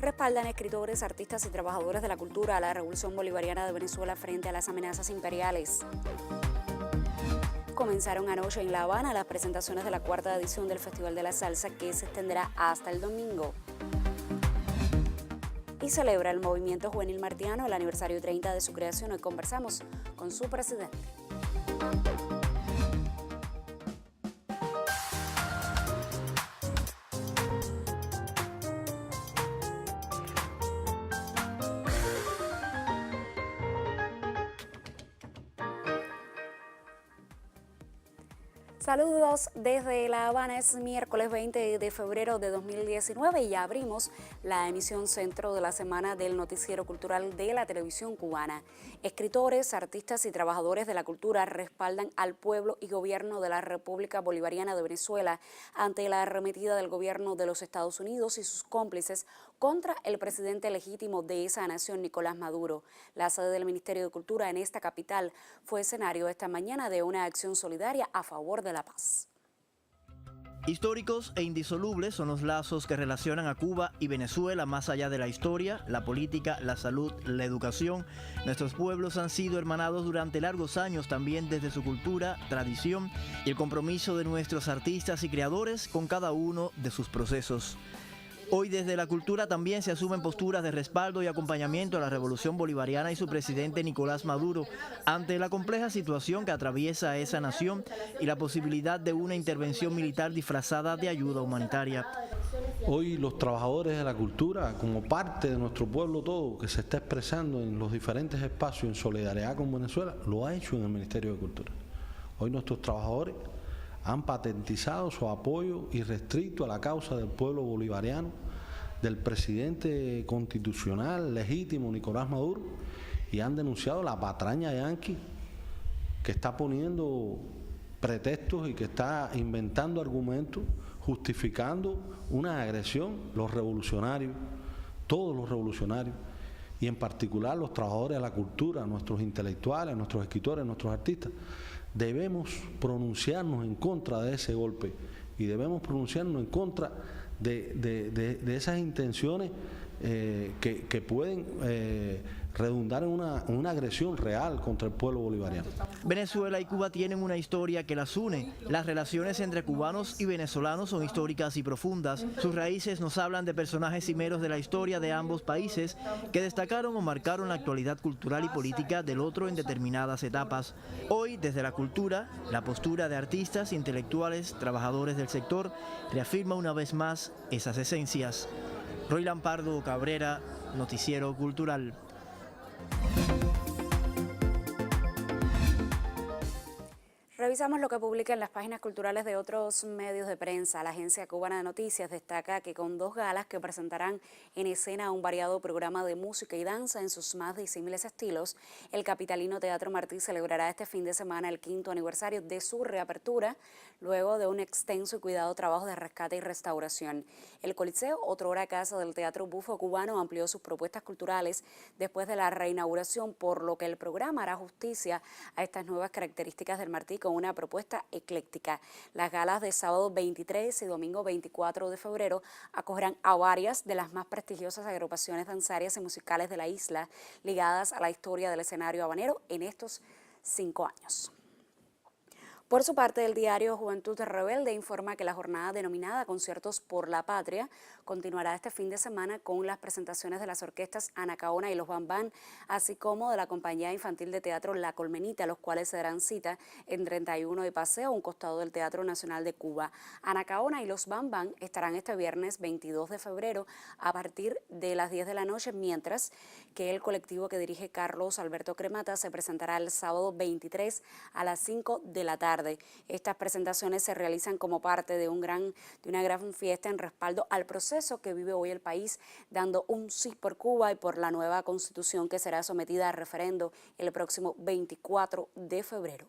respaldan escritores, artistas y trabajadores de la cultura a la Revolución Bolivariana de Venezuela frente a las amenazas imperiales. Comenzaron anoche en La Habana las presentaciones de la cuarta edición del Festival de la Salsa, que se extenderá hasta el domingo. Y celebra el movimiento juvenil martiano el aniversario 30 de su creación. Hoy conversamos con su presidente. Saludos desde La Habana, es miércoles 20 de febrero de 2019 y ya abrimos la emisión centro de la semana del noticiero cultural de la televisión cubana. Escritores, artistas y trabajadores de la cultura respaldan al pueblo y gobierno de la República Bolivariana de Venezuela ante la arremetida del gobierno de los Estados Unidos y sus cómplices contra el presidente legítimo de esa nación, Nicolás Maduro. La sede del Ministerio de Cultura en esta capital fue escenario esta mañana de una acción solidaria a favor de la paz. Históricos e indisolubles son los lazos que relacionan a Cuba y Venezuela más allá de la historia, la política, la salud, la educación. Nuestros pueblos han sido hermanados durante largos años también desde su cultura, tradición y el compromiso de nuestros artistas y creadores con cada uno de sus procesos. Hoy desde la cultura también se asumen posturas de respaldo y acompañamiento a la Revolución Bolivariana y su presidente Nicolás Maduro ante la compleja situación que atraviesa esa nación y la posibilidad de una intervención militar disfrazada de ayuda humanitaria. Hoy los trabajadores de la cultura, como parte de nuestro pueblo todo, que se está expresando en los diferentes espacios en solidaridad con Venezuela, lo ha hecho en el Ministerio de Cultura. Hoy nuestros trabajadores han patentizado su apoyo irrestricto a la causa del pueblo bolivariano, del presidente constitucional legítimo Nicolás Maduro, y han denunciado la patraña yanqui que está poniendo pretextos y que está inventando argumentos justificando una agresión. Los revolucionarios, todos los revolucionarios, y en particular los trabajadores de la cultura, nuestros intelectuales, nuestros escritores, nuestros artistas, debemos pronunciarnos en contra de ese golpe y debemos pronunciarnos en contra de esas intenciones que pueden redundar en una agresión real contra el pueblo bolivariano. Venezuela y Cuba tienen una historia que las une. Las relaciones entre cubanos y venezolanos son históricas y profundas. Sus raíces nos hablan de personajes cimeros de la historia de ambos países que destacaron o marcaron la actualidad cultural y política del otro en determinadas etapas. Hoy, desde la cultura, la postura de artistas, intelectuales, trabajadores del sector reafirma una vez más esas esencias. Roy Lampardo Cabrera, Noticiero Cultural. Revisamos lo que publica en las páginas culturales de otros medios de prensa. La Agencia Cubana de Noticias destaca que con 2 galas que presentarán en escena un variado programa de música y danza en sus más disímiles estilos, el capitalino Teatro Martí celebrará este fin de semana el 5º aniversario de su reapertura, luego de un extenso y cuidado trabajo de rescate y restauración. El Coliseo, otrora casa del Teatro Bufo cubano, amplió sus propuestas culturales después de la reinauguración, por lo que el programa hará justicia a estas nuevas características del Martí con una propuesta ecléctica. Las galas de sábado 23 y domingo 24 de febrero acogerán a varias de las más prestigiosas agrupaciones danzarias y musicales de la isla, ligadas a la historia del escenario habanero en estos 5 años. Por su parte, el diario Juventud Rebelde informa que la jornada denominada Conciertos por la Patria continuará este fin de semana con las presentaciones de las orquestas Anacaona y los Bambán, así como de la compañía infantil de teatro La Colmenita, los cuales se darán cita en 31 de Paseo, un costado del Teatro Nacional de Cuba. Anacaona y los Bambán estarán este viernes 22 de febrero a partir de las 10 de la noche, mientras que el colectivo que dirige Carlos Alberto Cremata se presentará el sábado 23 a las 5 de la tarde. Estas presentaciones se realizan como parte de una gran fiesta en respaldo al proceso que vive hoy el país, dando un sí por Cuba y por la nueva constitución que será sometida a referendo el próximo 24 de febrero.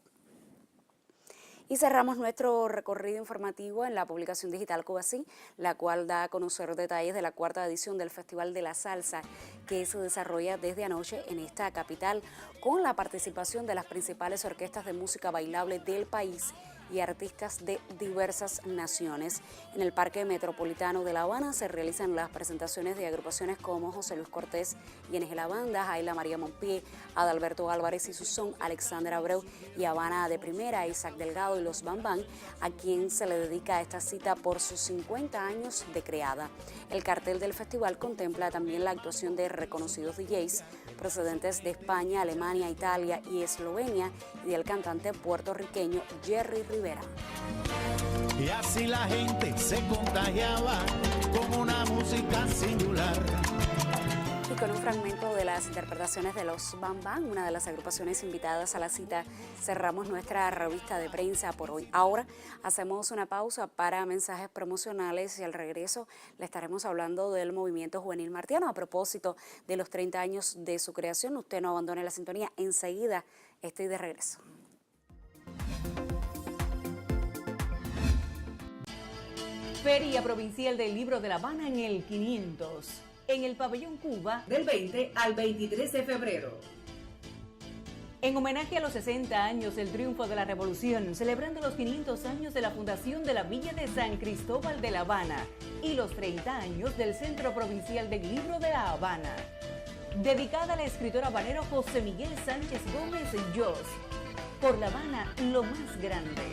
Y cerramos nuestro recorrido informativo en la publicación digital Cuba Sí, la cual da a conocer detalles de la 4ª edición del Festival de la Salsa, que se desarrolla desde anoche en esta capital, con la participación de las principales orquestas de música bailable del país y artistas de diversas naciones. En el Parque Metropolitano de La Habana se realizan las presentaciones de agrupaciones como José Luis Cortés y Ángela Banda, Jaila María Monpié, Adalberto Álvarez y Susón, Alexander Abreu y Habana de Primera, Isaac Delgado y Los Bambán, a quien se le dedica esta cita por sus 50 años de creada. El cartel del festival contempla también la actuación de reconocidos DJs procedentes de España, Alemania, Italia y Eslovenia y del cantante puertorriqueño Jerry Rivera. Y así la gente se contagiaba con una música singular. Y con un fragmento de las interpretaciones de Los Bambán, una de las agrupaciones invitadas a la cita, cerramos nuestra revista de prensa por hoy. Ahora hacemos una pausa para mensajes promocionales y al regreso le estaremos hablando del movimiento juvenil martiano a propósito de los 30 años de su creación. Usted no abandone la sintonía, enseguida estoy de regreso. Feria Provincial del Libro de La Habana en el 500. En el Pabellón Cuba, del 20 al 23 de febrero. En homenaje a los 60 años del triunfo de la Revolución, celebrando los 500 años de la fundación de la Villa de San Cristóbal de La Habana y los 30 años del Centro Provincial del Libro de La Habana. Dedicada al escritor habanero José Miguel Sánchez Gómez Yos. Por La Habana, lo más grande.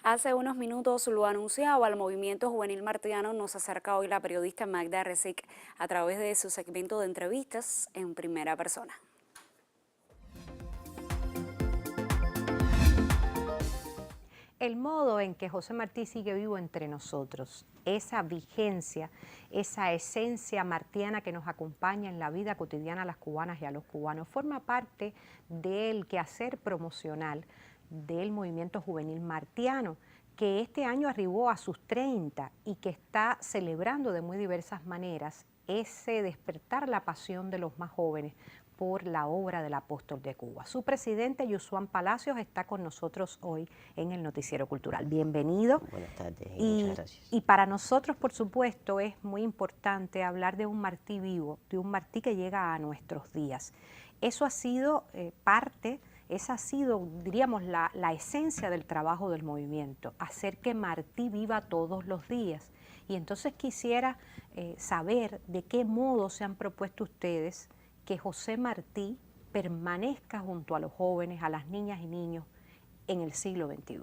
Hace unos minutos lo anunciaba, el movimiento juvenil martiano nos acerca hoy la periodista Magda Rezic a través de su segmento de entrevistas en primera persona. El modo en que José Martí sigue vivo entre nosotros, esa vigencia, esa esencia martiana que nos acompaña en la vida cotidiana a las cubanas y a los cubanos, forma parte del quehacer promocional del movimiento juvenil martiano, que este año arribó a sus 30 y que está celebrando de muy diversas maneras ese despertar la pasión de los más jóvenes por la obra del apóstol de Cuba. Su presidente, Yusuán Palacios, está con nosotros hoy en el Noticiero Cultural. Bienvenido. Buenas tardes y muchas gracias. Y para nosotros, por supuesto, es muy importante hablar de un Martí vivo, de un Martí que llega a nuestros días. Eso ha sido esa ha sido, diríamos, la esencia del trabajo del movimiento, hacer que Martí viva todos los días. Y entonces quisiera saber de qué modo se han propuesto ustedes que José Martí permanezca junto a los jóvenes, a las niñas y niños en el siglo XXI.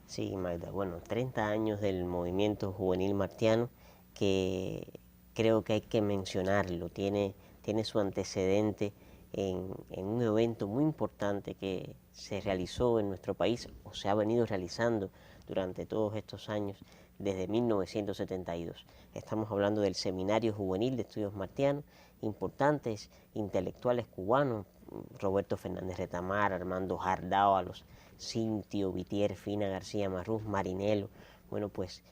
Sí, Magda, bueno, 30 años del movimiento juvenil martiano que creo que hay que mencionarlo, tiene su antecedente en un evento muy importante que se realizó en nuestro país o se ha venido realizando durante todos estos años desde 1972. Estamos hablando del Seminario Juvenil de Estudios Martianos, importantes intelectuales cubanos, Roberto Fernández Retamar, Armando Jardávalos, Cintio, Vitier, Fina García Marrús, Marinelo, bueno, pues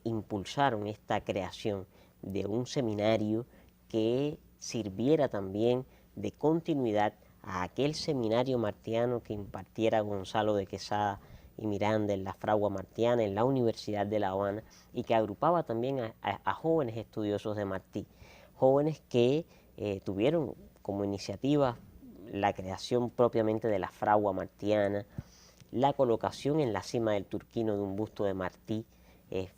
impulsaron esta creación de un seminario que sirviera también de continuidad a aquel seminario martiano que impartiera Gonzalo de Quesada y Miranda en la Fragua Martiana, en la Universidad de La Habana, y que agrupaba también a jóvenes estudiosos de Martí, jóvenes que tuvieron como iniciativa la creación propiamente de la Fragua Martiana, la colocación en la cima del Turquino de un busto de Martí,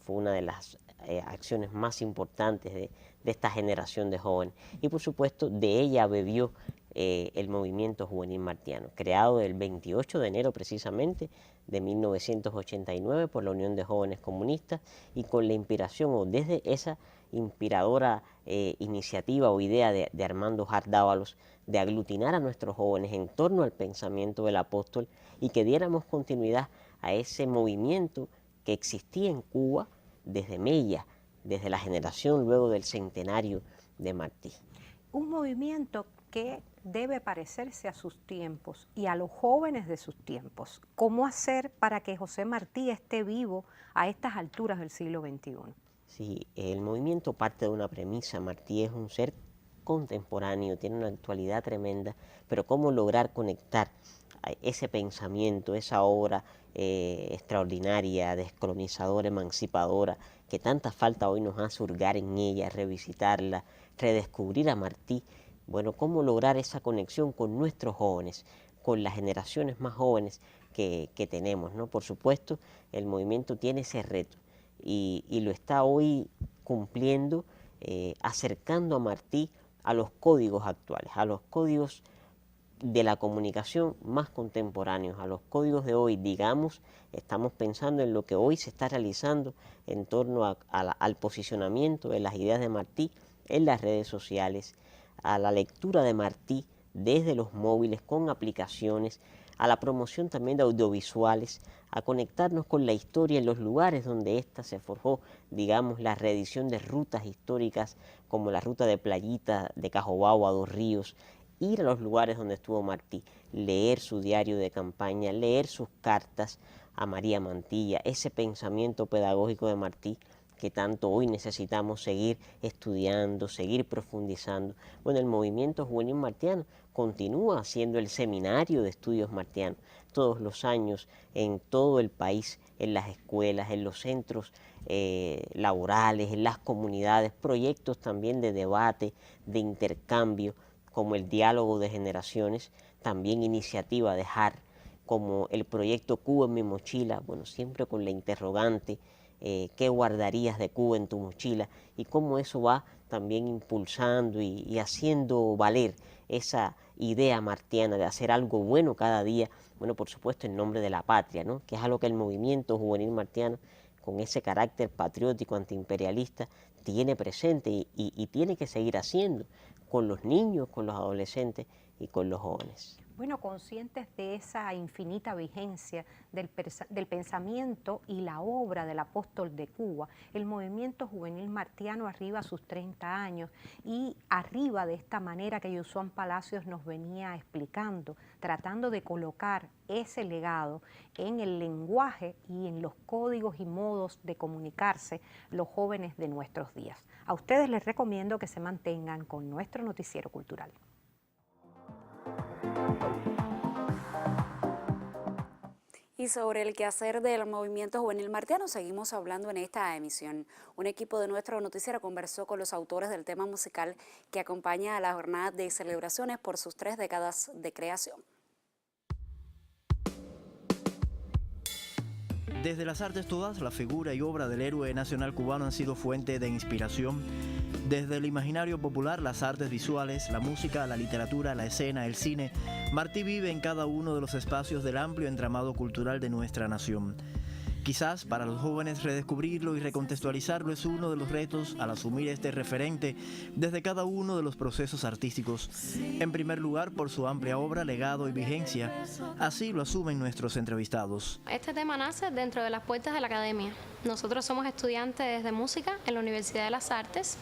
fue una de las acciones más importantes de esta generación de jóvenes. Y por supuesto de ella bebió el movimiento juvenil martiano, creado el 28 de enero precisamente de 1989 por la Unión de Jóvenes Comunistas y con la inspiración o desde esa inspiradora iniciativa o idea de Armando Jardávalos de aglutinar a nuestros jóvenes en torno al pensamiento del apóstol y que diéramos continuidad a ese movimiento que existía en Cuba desde Mella, desde la generación luego del centenario de Martí. Un movimiento que debe parecerse a sus tiempos y a los jóvenes de sus tiempos. ¿Cómo hacer para que José Martí esté vivo a estas alturas del siglo XXI? Sí, el movimiento parte de una premisa. Martí es un ser contemporáneo, tiene una actualidad tremenda, pero cómo lograr conectar ese pensamiento, esa obra extraordinaria, descolonizadora, emancipadora, que tanta falta hoy nos hace hurgar en ella, revisitarla, redescubrir a Martí. Bueno, cómo lograr esa conexión con nuestros jóvenes, con las generaciones más jóvenes que tenemos, ¿no? Por supuesto, el movimiento tiene ese reto y lo está hoy cumpliendo, acercando a Martí a los códigos actuales, a los códigos de la comunicación más contemporáneos, a los códigos de hoy. Digamos, estamos pensando en lo que hoy se está realizando en torno al posicionamiento de las ideas de Martí en las redes sociales, a la lectura de Martí desde los móviles con aplicaciones, a la promoción también de audiovisuales, a conectarnos con la historia en los lugares donde ésta se forjó, digamos, la reedición de rutas históricas como la ruta de Playita, de Cajobao a Dos Ríos, ir a los lugares donde estuvo Martí, leer su diario de campaña, leer sus cartas a María Mantilla, ese pensamiento pedagógico de Martí que tanto hoy necesitamos seguir estudiando, seguir profundizando. Bueno, el movimiento juvenil martiano continúa siendo el seminario de estudios martianos todos los años en todo el país, en las escuelas, en los centros laborales, en las comunidades, proyectos también de debate, de intercambio, como el diálogo de generaciones, también iniciativa de JAR, como el proyecto Cuba en mi mochila, bueno, siempre con la interrogante, qué guardarías de Cuba en tu mochila, y cómo eso va también impulsando y haciendo valer esa idea martiana de hacer algo bueno cada día, bueno, por supuesto en nombre de la patria, ¿no? Que es algo que el movimiento juvenil martiano, con ese carácter patriótico, antiimperialista, tiene presente y tiene que seguir haciendo con los niños, con los adolescentes y con los jóvenes. Bueno, conscientes de esa infinita vigencia del pensamiento y la obra del apóstol de Cuba, el movimiento juvenil martiano arriba a sus 30 años y arriba de esta manera que Yosuán Palacios nos venía explicando, tratando de colocar ese legado en el lenguaje y en los códigos y modos de comunicarse los jóvenes de nuestros días. A ustedes les recomiendo que se mantengan con nuestro noticiero cultural. Y sobre el quehacer del movimiento juvenil martiano seguimos hablando en esta emisión. Un equipo de nuestro noticiero conversó con los autores del tema musical que acompaña a la jornada de celebraciones por sus 3 décadas de creación. Desde las artes todas, la figura y obra del héroe nacional cubano han sido fuente de inspiración. Desde el imaginario popular, las artes visuales, la música, la literatura, la escena, el cine, Martí vive en cada uno de los espacios del amplio entramado cultural de nuestra nación. Quizás para los jóvenes redescubrirlo y recontextualizarlo es uno de los retos al asumir este referente desde cada uno de los procesos artísticos. En primer lugar, por su amplia obra, legado y vigencia. Así lo asumen nuestros entrevistados. Este tema nace dentro de las puertas de la academia. Nosotros somos estudiantes de música en la Universidad de las Artes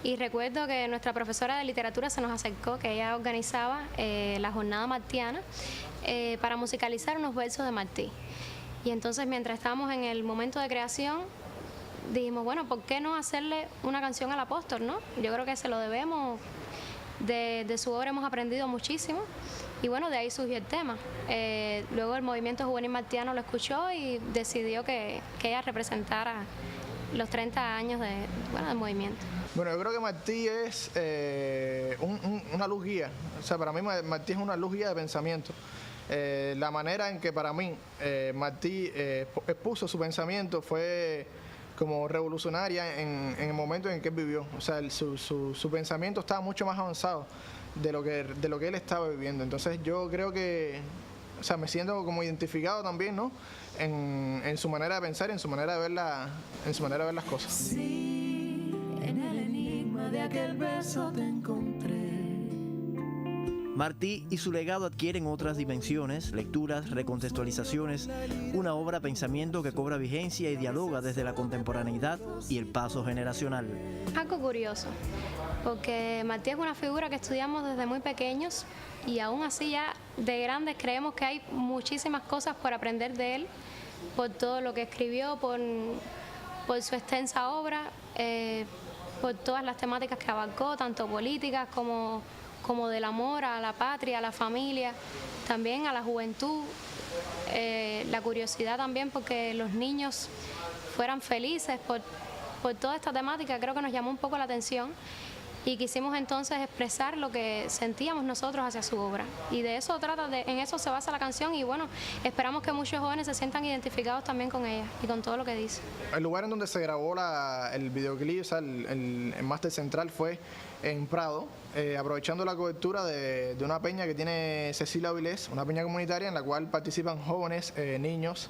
y recuerdo que nuestra profesora de literatura se nos acercó, que ella organizaba la jornada martiana para musicalizar unos versos de Martí. Y entonces, mientras estábamos en el momento de creación, dijimos, bueno, ¿por qué no hacerle una canción al apóstol, no? Yo creo que se lo debemos, de su obra hemos aprendido muchísimo, y bueno, de ahí surgió el tema. Luego el movimiento juvenil martiano lo escuchó y decidió que ella representara los 30 años del movimiento. Bueno, yo creo que Martí es una luz guía. O sea, para mí Martí es una luz guía de pensamiento. La manera en que para mí Martí expuso su pensamiento fue como revolucionaria en el momento en que él vivió. O sea, su pensamiento estaba mucho más avanzado de lo que él estaba viviendo. Entonces yo creo que, o sea, me siento como identificado también, ¿no? En su manera de pensar, en su manera de ver las cosas. Sí, en el enigma de aquel verso te encontré. Martí y su legado adquieren otras dimensiones, lecturas, recontextualizaciones, una obra pensamiento que cobra vigencia y dialoga desde la contemporaneidad y el paso generacional. Algo curioso, porque Martí es una figura que estudiamos desde muy pequeños y aún así ya de grandes creemos que hay muchísimas cosas por aprender de él, por todo lo que escribió, por su extensa obra, por todas las temáticas que abarcó, tanto políticas como del amor a la patria, a la familia, también a la juventud, la curiosidad también porque los niños fueran felices por toda esta temática, creo que nos llamó un poco la atención y quisimos entonces expresar lo que sentíamos nosotros hacia su obra. Y de eso en eso se basa la canción y bueno, esperamos que muchos jóvenes se sientan identificados también con ella y con todo lo que dice. El lugar en donde se grabó el videoclip, o sea, el máster central fue en Prado, aprovechando la cobertura de una peña que tiene Cecilia Avilés, una peña comunitaria en la cual participan jóvenes, niños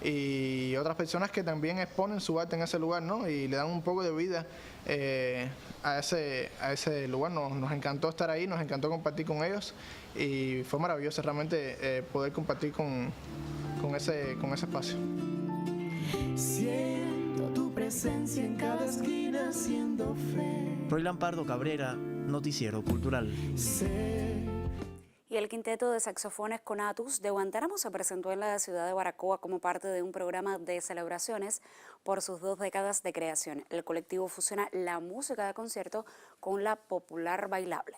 y otras personas que también exponen su arte en ese lugar, ¿no? Y le dan un poco de vida a ese lugar. Nos encantó estar ahí, nos encantó compartir con ellos y fue maravilloso realmente poder compartir con ese espacio. Siento tu presencia en cada esquina, siendo fe. Roylan Pardo Cabrera, Noticiero Cultural. Y el quinteto de saxofones Conatus de Guantánamo se presentó en la ciudad de Baracoa como parte de un programa de celebraciones por sus 2 décadas de creación. El colectivo fusiona la música de concierto con la popular bailable.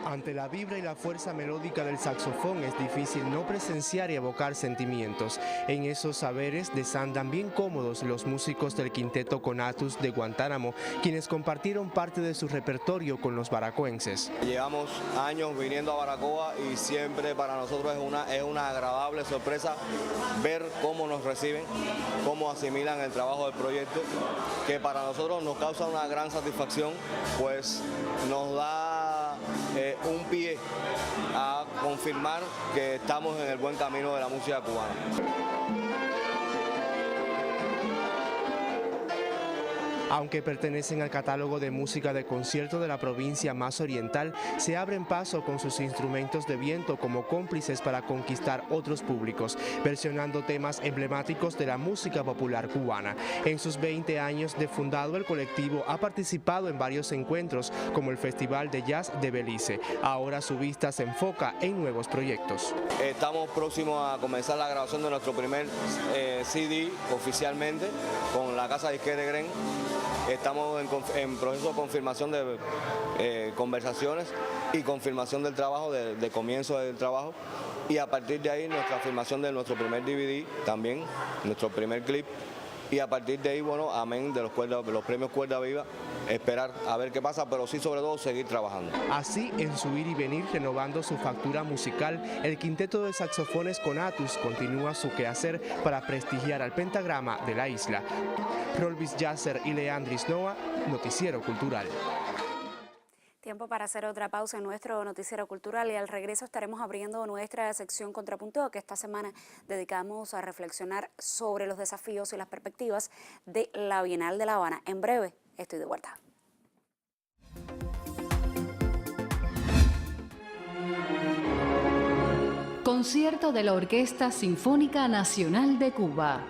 Ante la vibra y la fuerza melódica del saxofón es difícil no presenciar y evocar sentimientos. En esos saberes desandan bien cómodos los músicos del quinteto Conatus de Guantánamo, quienes compartieron parte de su repertorio con los baracoenses. Llevamos años viniendo a Baracoa y siempre para nosotros es una agradable sorpresa ver cómo nos reciben, cómo asimilan el trabajo del proyecto, que para nosotros nos causa una gran satisfacción, pues nos da un pie a confirmar que estamos en el buen camino de la música cubana. Aunque pertenecen al catálogo de música de concierto de la provincia más oriental, se abren paso con sus instrumentos de viento como cómplices para conquistar otros públicos, versionando temas emblemáticos de la música popular cubana. En sus 20 años de fundado, el colectivo ha participado en varios encuentros, como el Festival de Jazz de Belice. Ahora su vista se enfoca en nuevos proyectos. Estamos próximos a comenzar la grabación de nuestro primer CD oficialmente con la casa disquera de Gren. Estamos en proceso de confirmación de conversaciones y confirmación del trabajo, de comienzo del trabajo. Y a partir de ahí nuestra afirmación de nuestro primer DVD también, nuestro primer clip. Y a partir de ahí, bueno, amén de los premios Cuerda Viva, esperar a ver qué pasa, pero sí sobre todo seguir trabajando. Así, en su ir y venir renovando su factura musical, el quinteto de saxofones Conatus continúa su quehacer para prestigiar al pentagrama de la isla. Rolvis Yasser y Leandris Noa, Noticiero Cultural. Tiempo para hacer otra pausa en nuestro noticiero cultural y al regreso estaremos abriendo nuestra sección Contrapunto, que esta semana dedicamos a reflexionar sobre los desafíos y las perspectivas de la Bienal de La Habana. En breve, estoy de vuelta. Concierto de la Orquesta Sinfónica Nacional de Cuba.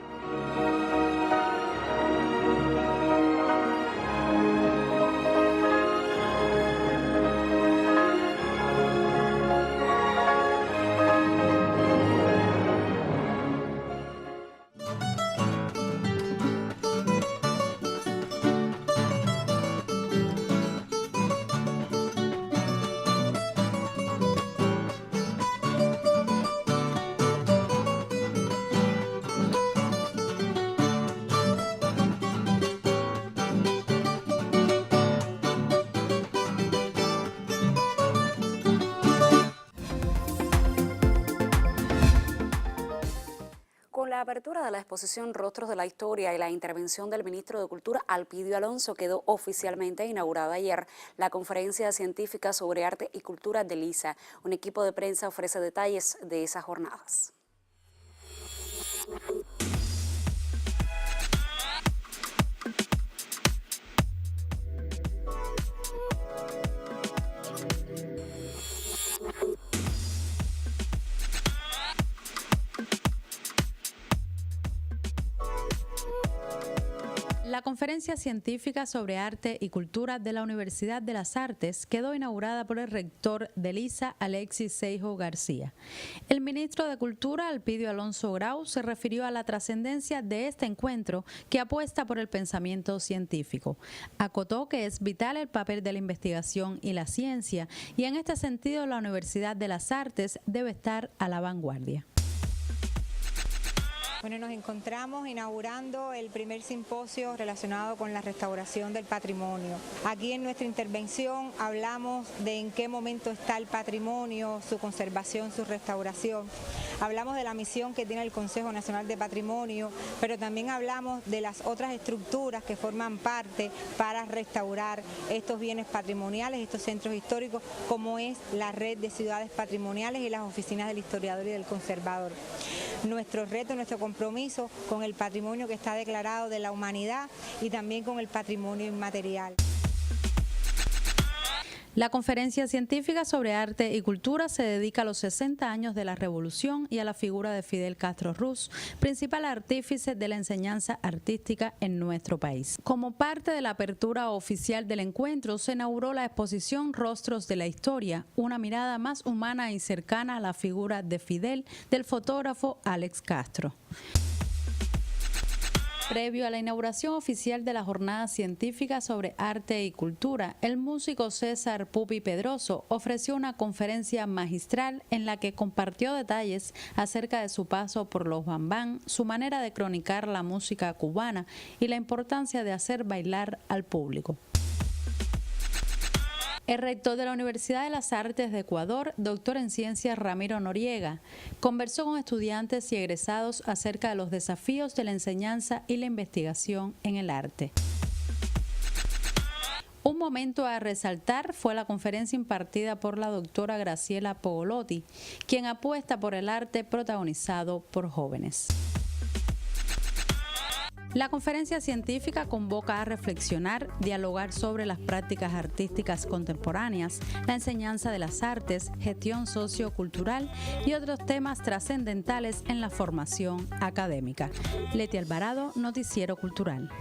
La apertura de la exposición Rostros de la Historia y la intervención del ministro de Cultura, Alpidio Alonso, quedó oficialmente inaugurada ayer. La conferencia científica sobre arte y cultura de LISA. Un equipo de prensa ofrece detalles de esas jornadas. La conferencia científica sobre arte y cultura de la Universidad de las Artes quedó inaugurada por el rector del ISA, Alexis Seijo García. El ministro de Cultura, Alpidio Alonso Grau, se refirió a la trascendencia de este encuentro que apuesta por el pensamiento científico. Acotó que es vital el papel de la investigación y la ciencia, y en este sentido la Universidad de las Artes debe estar a la vanguardia. Bueno, nos encontramos inaugurando el primer simposio relacionado con la restauración del patrimonio. Aquí en nuestra intervención hablamos de en qué momento está el patrimonio, su conservación, su restauración. Hablamos de la misión que tiene el Consejo Nacional de Patrimonio, pero también hablamos de las otras estructuras que forman parte para restaurar estos bienes patrimoniales, estos centros históricos, como es la red de ciudades patrimoniales y las oficinas del historiador y del conservador. Nuestro reto, nuestro compromiso con el patrimonio que está declarado de la humanidad y también con el patrimonio inmaterial. La conferencia científica sobre arte y cultura se dedica a los 60 años de la Revolución y a la figura de Fidel Castro Ruz, principal artífice de la enseñanza artística en nuestro país. Como parte de la apertura oficial del encuentro, se inauguró la exposición Rostros de la Historia, una mirada más humana y cercana a la figura de Fidel del fotógrafo Alex Castro. Previo a la inauguración oficial de la Jornada Científica sobre Arte y Cultura, el músico César Pupi Pedroso ofreció una conferencia magistral en la que compartió detalles acerca de su paso por los bambán, su manera de cronicar la música cubana y la importancia de hacer bailar al público. El rector de la Universidad de las Artes de Ecuador, doctor en Ciencias Ramiro Noriega, conversó con estudiantes y egresados acerca de los desafíos de la enseñanza y la investigación en el arte. Un momento a resaltar fue la conferencia impartida por la doctora Graciela Pogolotti, quien apuesta por el arte protagonizado por jóvenes. La conferencia científica convoca a reflexionar, dialogar sobre las prácticas artísticas contemporáneas, la enseñanza de las artes, gestión sociocultural y otros temas trascendentales en la formación académica. Leti Alvarado, Noticiero Cultural.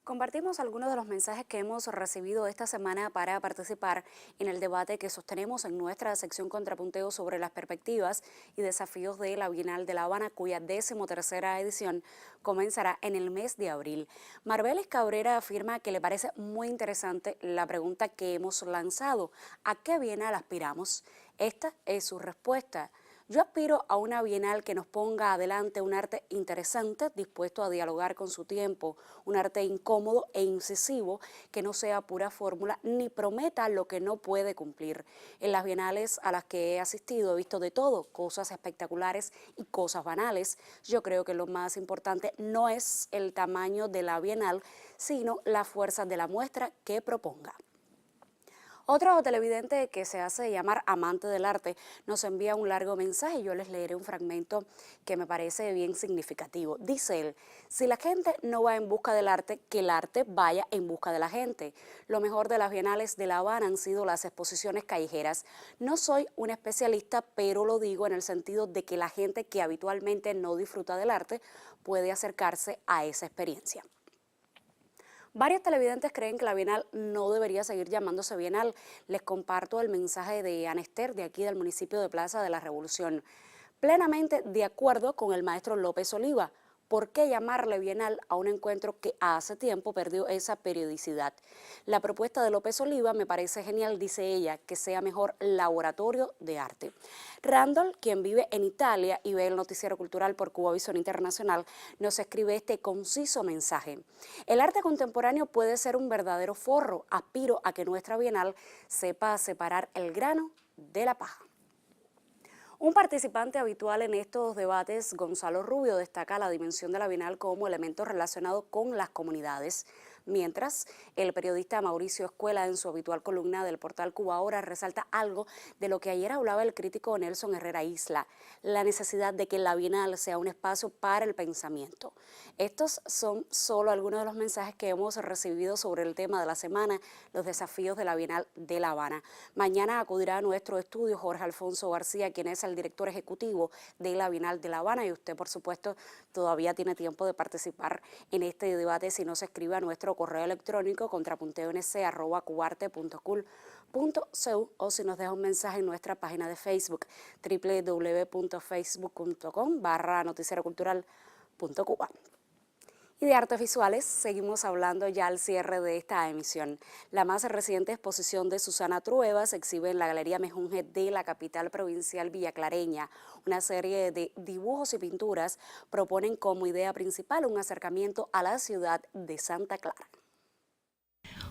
Compartimos algunos de los mensajes que hemos recibido esta semana para participar en el debate que sostenemos en nuestra sección Contrapunteo sobre las perspectivas y desafíos de la Bienal de La Habana, cuya 13ª edición comenzará en el mes de abril. Marbelis Cabrera afirma que le parece muy interesante la pregunta que hemos lanzado: ¿a qué bienal aspiramos? Esta es su respuesta. Yo aspiro a una bienal que nos ponga adelante un arte interesante, dispuesto a dialogar con su tiempo, un arte incómodo e incisivo, que no sea pura fórmula ni prometa lo que no puede cumplir. En las bienales a las que he asistido he visto de todo, cosas espectaculares y cosas banales. Yo creo que lo más importante no es el tamaño de la bienal, sino la fuerza de la muestra que proponga. Otro televidente que se hace llamar amante del arte nos envía un largo mensaje. Yo les leeré un fragmento que me parece bien significativo. Dice él: si la gente no va en busca del arte, que el arte vaya en busca de la gente. Lo mejor de las bienales de La Habana han sido las exposiciones callejeras. No soy un especialista, pero lo digo en el sentido de que la gente que habitualmente no disfruta del arte puede acercarse a esa experiencia. Varios televidentes creen que la Bienal no debería seguir llamándose Bienal. Les comparto el mensaje de Anester, de aquí del municipio de Plaza de la Revolución. Plenamente de acuerdo con el maestro López Oliva. ¿Por qué llamarle Bienal a un encuentro que hace tiempo perdió esa periodicidad? La propuesta de López Oliva me parece genial, dice ella, que sea mejor laboratorio de arte. Randall, quien vive en Italia y ve el noticiero cultural por Cubavisión Internacional, nos escribe este conciso mensaje. El arte contemporáneo puede ser un verdadero forro. Aspiro a que nuestra Bienal sepa separar el grano de la paja. Un participante habitual en estos debates, Gonzalo Rubio, destaca la dimensión de la Bienal como elemento relacionado con las comunidades. Mientras, el periodista Mauricio Escuela, en su habitual columna del portal Cuba Ahora, resalta algo de lo que ayer hablaba el crítico Nelson Herrera Isla, la necesidad de que la Bienal sea un espacio para el pensamiento. Estos son solo algunos de los mensajes que hemos recibido sobre el tema de la semana, los desafíos de la Bienal de La Habana. Mañana acudirá a nuestro estudio Jorge Alfonso García, quien es el director ejecutivo de la Bienal de La Habana, y usted, por supuesto, todavía tiene tiempo de participar en este debate si no se escribe a nuestro correo electrónico contrapunteonc@cubarte.cul.cu o si nos deja un mensaje en nuestra página de Facebook www.facebook.com/noticierocultural.cuba. Y de artes visuales, seguimos hablando ya al cierre de esta emisión. La más reciente exposición de Susana Trueba se exhibe en la Galería Mejunje de la capital provincial villaclareña. Una serie de dibujos y pinturas proponen como idea principal un acercamiento a la ciudad de Santa Clara.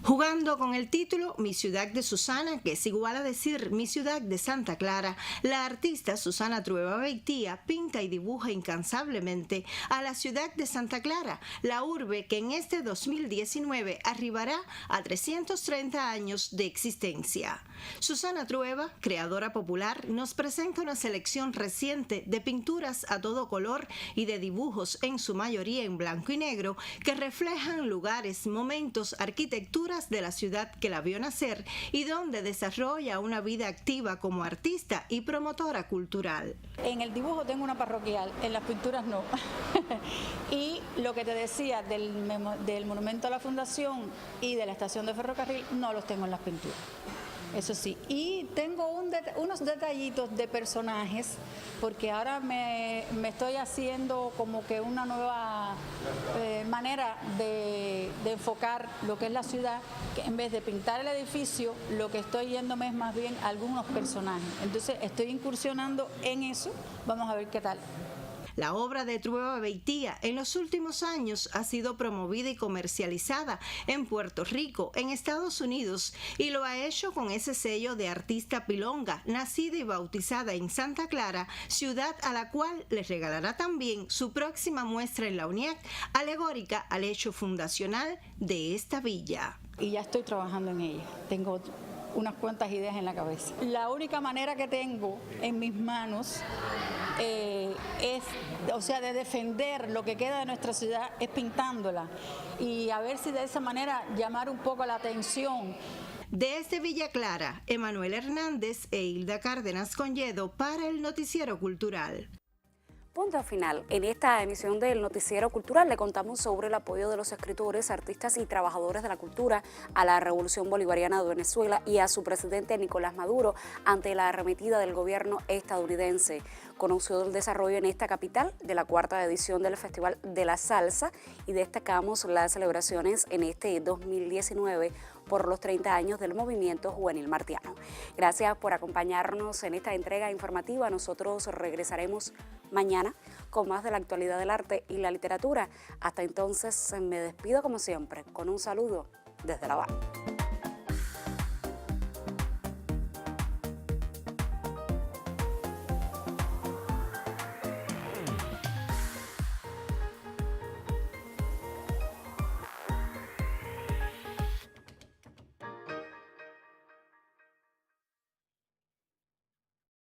Jugando con el título Mi ciudad de Susana, que es igual a decir Mi ciudad de Santa Clara, la artista Susana Trueba Beitía pinta y dibuja incansablemente a la ciudad de Santa Clara, la urbe que en este 2019 arribará a 330 años de existencia. Susana Trueba, creadora popular, nos presenta una selección reciente de pinturas a todo color y de dibujos en su mayoría en blanco y negro que reflejan lugares, momentos, arquitecturas de la ciudad que la vio nacer y donde desarrolla una vida activa como artista y promotora cultural. En el dibujo tengo una parroquial, en las pinturas no. Y lo que te decía del monumento a la Fundación y de la estación de ferrocarril, no los tengo en las pinturas. Eso sí, y tengo unos detallitos de personajes, porque ahora me estoy haciendo como que una nueva manera de enfocar lo que es la ciudad, que en vez de pintar el edificio, lo que estoy yéndome es más bien algunos personajes. Entonces estoy incursionando en eso, vamos a ver qué tal. La obra de Trueba Beitía en los últimos años ha sido promovida y comercializada en Puerto Rico, en Estados Unidos, y lo ha hecho con ese sello de artista pilonga, nacida y bautizada en Santa Clara, ciudad a la cual les regalará también su próxima muestra en la UNIAC, alegórica al hecho fundacional de esta villa. Y ya estoy trabajando en ella. Tengo unas cuantas ideas en la cabeza. La única manera que tengo en mis manos de defender lo que queda de nuestra ciudad es pintándola y a ver si de esa manera llamar un poco la atención. Desde Villa Clara, Emanuel Hernández e Hilda Cárdenas Conyedo para el Noticiero Cultural. Punto final. En esta emisión del Noticiero Cultural le contamos sobre el apoyo de los escritores, artistas y trabajadores de la cultura a la Revolución Bolivariana de Venezuela y a su presidente Nicolás Maduro ante la arremetida del gobierno estadounidense. Conoció el desarrollo en esta capital de la 4ª edición del Festival de la Salsa y destacamos las celebraciones en este 2019 por los 30 años del movimiento juvenil martiano. Gracias por acompañarnos en esta entrega informativa. Nosotros regresaremos mañana con más de la actualidad del arte y la literatura. Hasta entonces me despido como siempre con un saludo desde La Habana.